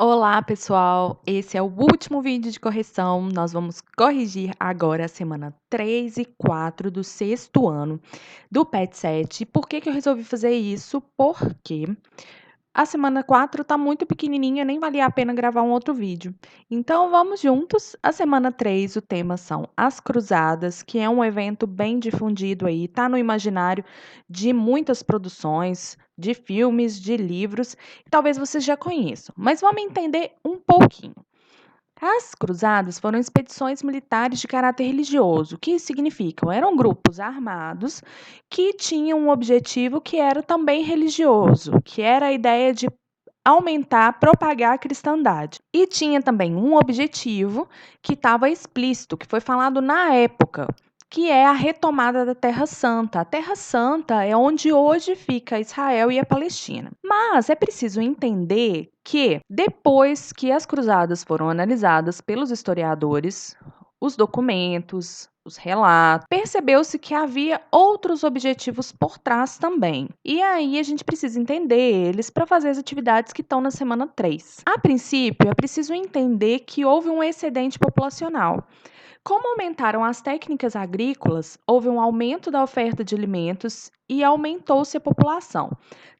Olá, pessoal! Esse é o último vídeo de correção. Nós vamos corrigir agora a semana 3 e 4 do sexto ano do PET 7. Por que eu resolvi fazer isso? Porque a semana 4 está muito pequenininha, nem valia a pena gravar um outro vídeo. Então, vamos juntos. A semana 3, o tema são as Cruzadas, que é um evento bem difundido aí, está no imaginário de muitas produções, de filmes, de livros, que talvez vocês já conheçam. Mas vamos entender um pouquinho. As cruzadas foram expedições militares de caráter religioso, que significam eram grupos armados que tinham um objetivo que era também religioso, que era a ideia de aumentar, propagar a cristandade. E tinha também um objetivo que estava explícito, que foi falado na época, que é a retomada da Terra Santa. A Terra Santa é onde hoje fica Israel e a Palestina. Mas é preciso entender que, depois que as cruzadas foram analisadas pelos historiadores, os documentos, os relatos, percebeu-se que havia outros objetivos por trás também. E aí a gente precisa entender eles para fazer as atividades que estão na semana 3. A princípio, é preciso entender que houve um excedente populacional. Como aumentaram as técnicas agrícolas, houve um aumento da oferta de alimentos e aumentou-se a população.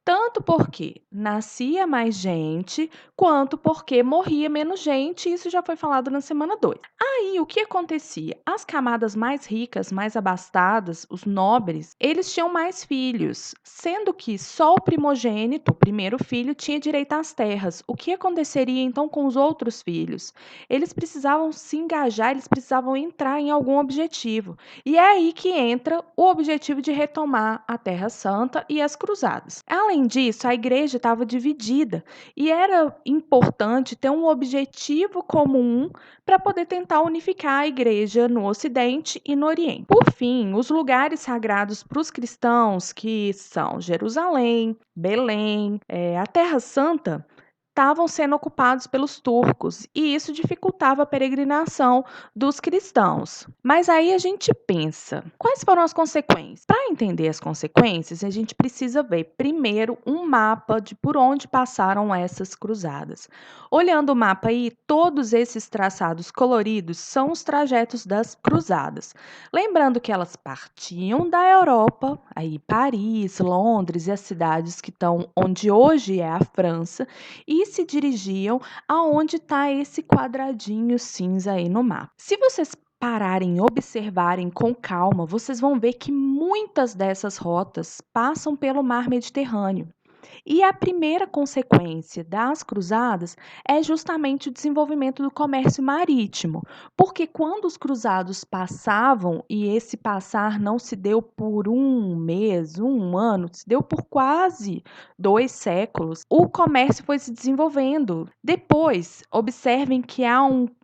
Tanto porque nascia mais gente, quanto porque morria menos gente, isso já foi falado na semana 2. Aí, o que acontecia? As camadas mais ricas, mais abastadas, os nobres, eles tinham mais filhos, sendo que só o primogênito, o primeiro filho, tinha direito às terras. O que aconteceria então com os outros filhos? Eles precisavam se engajar, eles precisavam entrar em algum objetivo. E é aí que entra o objetivo de retomar a Terra Santa e as Cruzadas. Além disso, a igreja estava dividida e era importante ter um objetivo comum para poder tentar unificar a igreja no Ocidente e no Oriente. Por fim, os lugares sagrados para os cristãos, que são Jerusalém, Belém, a Terra Santa, estavam sendo ocupados pelos turcos, e isso dificultava a peregrinação dos cristãos. Mas aí a gente pensa, quais foram as consequências? Para entender as consequências, a gente precisa ver primeiro um mapa de por onde passaram essas cruzadas. Olhando o mapa aí, todos esses traçados coloridos são os trajetos das cruzadas. Lembrando que elas partiam da Europa, aí Paris, Londres e as cidades que estão onde hoje é a França, e se dirigiam aonde está esse quadradinho cinza aí no mapa. Se vocês pararem e observarem com calma, vocês vão ver que muitas dessas rotas passam pelo mar Mediterrâneo. E a primeira consequência das cruzadas é justamente o desenvolvimento do comércio marítimo, porque quando os cruzados passavam, e esse passar não se deu por um mês, um ano, se deu por quase 2 séculos, o comércio foi se desenvolvendo. Depois, observem que há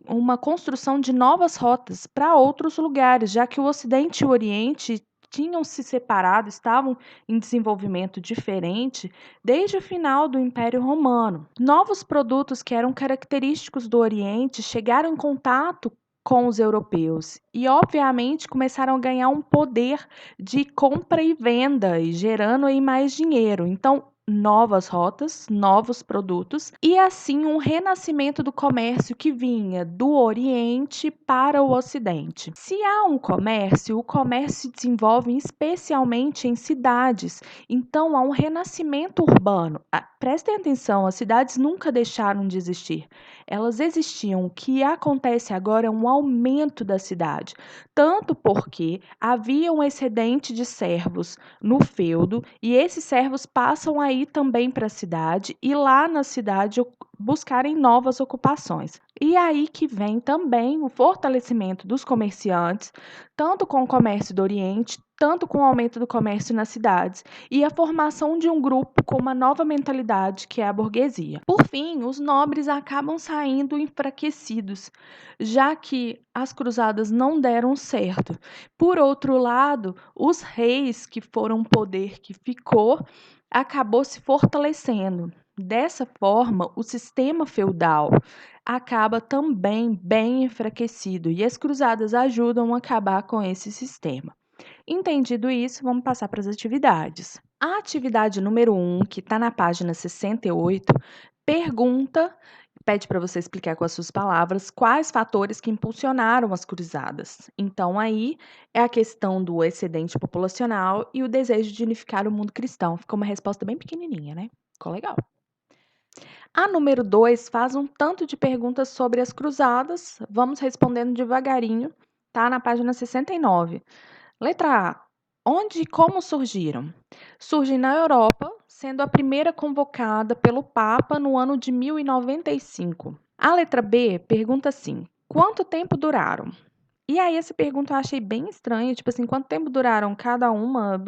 uma construção de novas rotas para outros lugares, já que o Ocidente e o Oriente tinham se separado, estavam em desenvolvimento diferente desde o final do Império Romano. Novos produtos que eram característicos do Oriente chegaram em contato com os europeus e, obviamente, começaram a ganhar um poder de compra e venda, e gerando aí mais dinheiro. Então, novas rotas, novos produtos e assim um renascimento do comércio que vinha do Oriente para o Ocidente. Se há um comércio, o comércio se desenvolve especialmente em cidades, então há um renascimento urbano. Prestem atenção, as cidades nunca deixaram de existir. Elas existiam. O que acontece agora é um aumento da cidade, tanto porque havia um excedente de servos no feudo e esses servos passam aí também para a cidade e lá na cidade buscarem novas ocupações. E aí que vem também o fortalecimento dos comerciantes, tanto com o comércio do Oriente, tanto com o aumento do comércio nas cidades, e a formação de um grupo com uma nova mentalidade, que é a burguesia. Por fim, os nobres acabam saindo enfraquecidos, já que as cruzadas não deram certo. Por outro lado, os reis, que foram um poder que ficou, acabou se fortalecendo. Dessa forma, o sistema feudal acaba também bem enfraquecido e as cruzadas ajudam a acabar com esse sistema. Entendido isso, vamos passar para as atividades. A atividade número 1, que está na página 68, pergunta pede para você explicar com as suas palavras quais fatores que impulsionaram as cruzadas. Então, aí é a questão do excedente populacional e o desejo de unificar o mundo cristão. Ficou uma resposta bem pequenininha, né? Ficou legal. A número 2 faz um tanto de perguntas sobre as cruzadas. Vamos respondendo devagarinho. Tá na página 69. Letra A. Onde e como surgiram? Surgem na Europa, sendo a primeira convocada pelo Papa no ano de 1095. A letra B pergunta assim: quanto tempo duraram? E aí, essa pergunta eu achei bem estranha, tipo assim, quanto tempo duraram cada uma?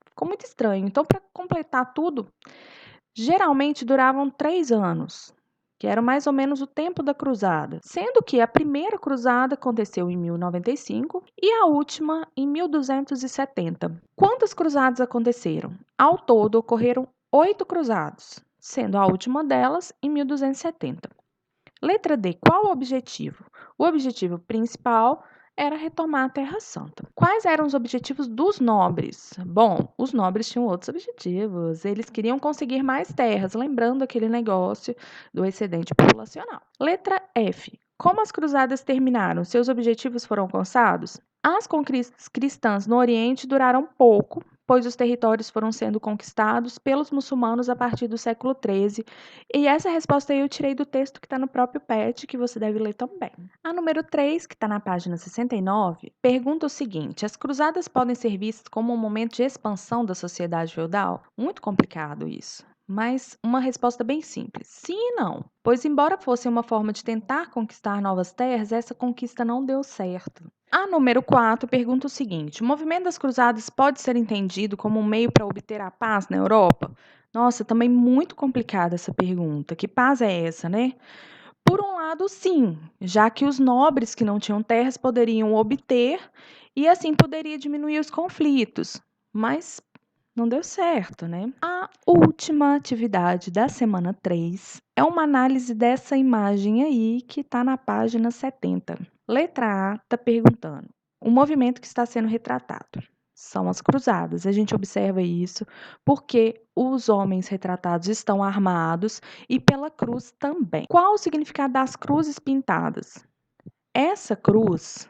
Ficou muito estranho. Então, para completar tudo, geralmente duravam 3 anos, que era mais ou menos o tempo da cruzada, sendo que a primeira cruzada aconteceu em 1095 e a última em 1270. Quantas cruzadas aconteceram? Ao todo, ocorreram 8 cruzados, sendo a última delas em 1270. Letra D. Qual o objetivo? O objetivo principal era retomar a Terra Santa. Quais eram os objetivos dos nobres? Bom, os nobres tinham outros objetivos. Eles queriam conseguir mais terras, lembrando aquele negócio do excedente populacional. Letra F. Como as cruzadas terminaram? Seus objetivos foram alcançados? As conquistas cristãs no Oriente duraram pouco, pois os territórios foram sendo conquistados pelos muçulmanos a partir do século XIII. E essa resposta aí eu tirei do texto que está no próprio PET, que você deve ler também. A número 3, que está na página 69, pergunta o seguinte: as cruzadas podem ser vistas como um momento de expansão da sociedade feudal? Muito complicado isso. Mas uma resposta bem simples: sim e não. Pois, embora fosse uma forma de tentar conquistar novas terras, essa conquista não deu certo. A número 4 pergunta o seguinte: o movimento das cruzadas pode ser entendido como um meio para obter a paz na Europa? Nossa, também muito complicada essa pergunta. Que paz é essa, né? Por um lado, sim, já que os nobres que não tinham terras poderiam obter e assim poderia diminuir os conflitos. Mas não deu certo, né? A última atividade da semana 3 é uma análise dessa imagem aí que está na página 70. Letra A está perguntando: o movimento que está sendo retratado são as cruzadas. A gente observa isso porque os homens retratados estão armados e pela cruz também. Qual o significado das cruzes pintadas? Essa cruz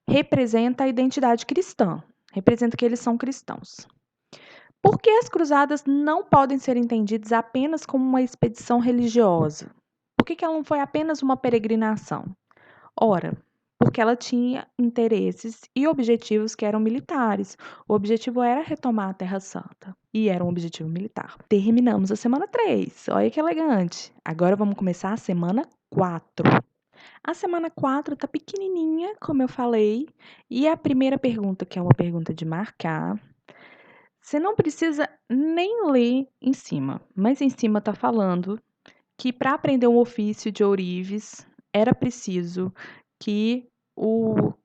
representa a identidade cristã, representa que eles são cristãos. Por que as cruzadas não podem ser entendidas apenas como uma expedição religiosa? Por que ela não foi apenas uma peregrinação? Ora, porque ela tinha interesses e objetivos que eram militares. O objetivo era retomar a Terra Santa e era um objetivo militar. Terminamos a semana 3. Olha que elegante. Agora vamos começar a semana 4. A semana 4 tá pequenininha, como eu falei, e a primeira pergunta, que é uma pergunta de marcar, você não precisa nem ler em cima, mas em cima tá falando que para aprender um ofício de ourives era preciso que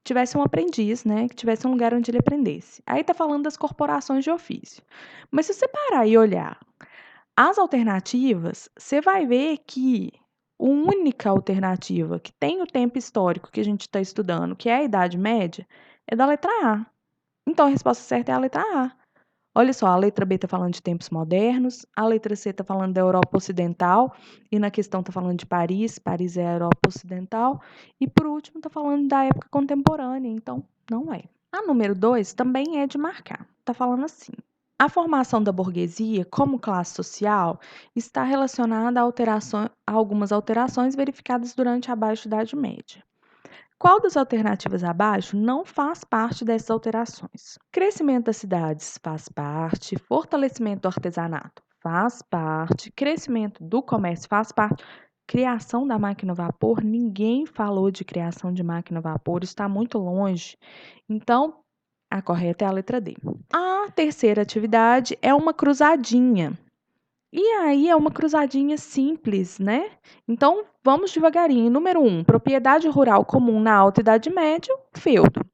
tivesse um aprendiz, né, que tivesse um lugar onde ele aprendesse. Aí tá falando das corporações de ofício. Mas se você parar e olhar as alternativas, você vai ver que a única alternativa que tem o tempo histórico que a gente está estudando, que é a Idade Média, é da letra A. Então a resposta certa é a letra A. Olha só, a letra B está falando de tempos modernos, a letra C está falando da Europa Ocidental, e na questão está falando de Paris, Paris é a Europa Ocidental, e por último está falando da época contemporânea, então não é. A número 2 também é de marcar, está falando assim: a formação da burguesia como classe social está relacionada a algumas alterações verificadas durante a Baixa Idade Média. Qual das alternativas abaixo não faz parte dessas alterações? Crescimento das cidades faz parte, fortalecimento do artesanato faz parte, crescimento do comércio faz parte, criação da máquina a vapor, ninguém falou de criação de máquina a vapor, está muito longe. Então, a correta é a letra D. A terceira atividade é uma cruzadinha. E aí é uma cruzadinha simples, né? Então, vamos devagarinho. Número 1, propriedade rural comum na Alta Idade Média, feudo.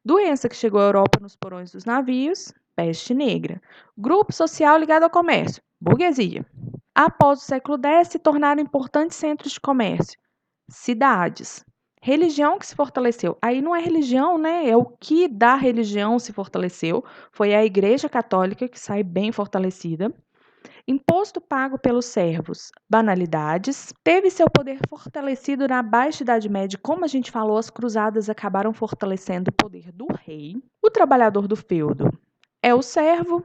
Doença que chegou à Europa nos porões dos navios, peste negra. Grupo social ligado ao comércio, burguesia. Após o século X, se tornaram importantes centros de comércio, cidades. Religião que se fortaleceu. Aí não é religião, né? É o que da religião se fortaleceu. Foi a Igreja Católica que sai bem fortalecida. Imposto pago pelos servos, banalidades. Teve seu poder fortalecido na Baixa Idade Média, como a gente falou, as cruzadas acabaram fortalecendo o poder do rei. O trabalhador do feudo é o servo.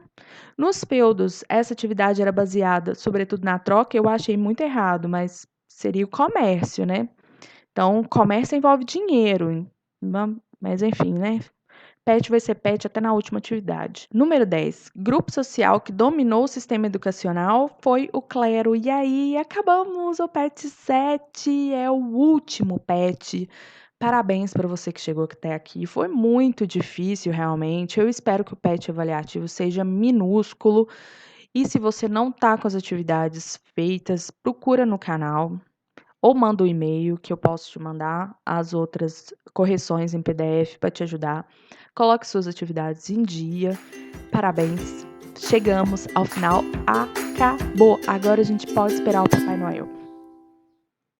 Nos feudos, essa atividade era baseada, sobretudo, na troca. Eu achei muito errado, mas seria o comércio, né? Então, comércio envolve dinheiro, mas enfim, né? Pet vai ser pet até na última atividade. Número 10. Grupo social que dominou o sistema educacional foi o clero. E aí, acabamos. O PET 7 é o último PET. Parabéns para você que chegou até aqui. Foi muito difícil, realmente. Eu espero que o PET avaliativo seja minúsculo. E se você não está com as atividades feitas, procura no canal ou manda um e-mail que eu posso te mandar as outras correções em PDF para te ajudar. Coloque suas atividades em dia. Parabéns. Chegamos ao final. Acabou. Agora a gente pode esperar o Papai Noel.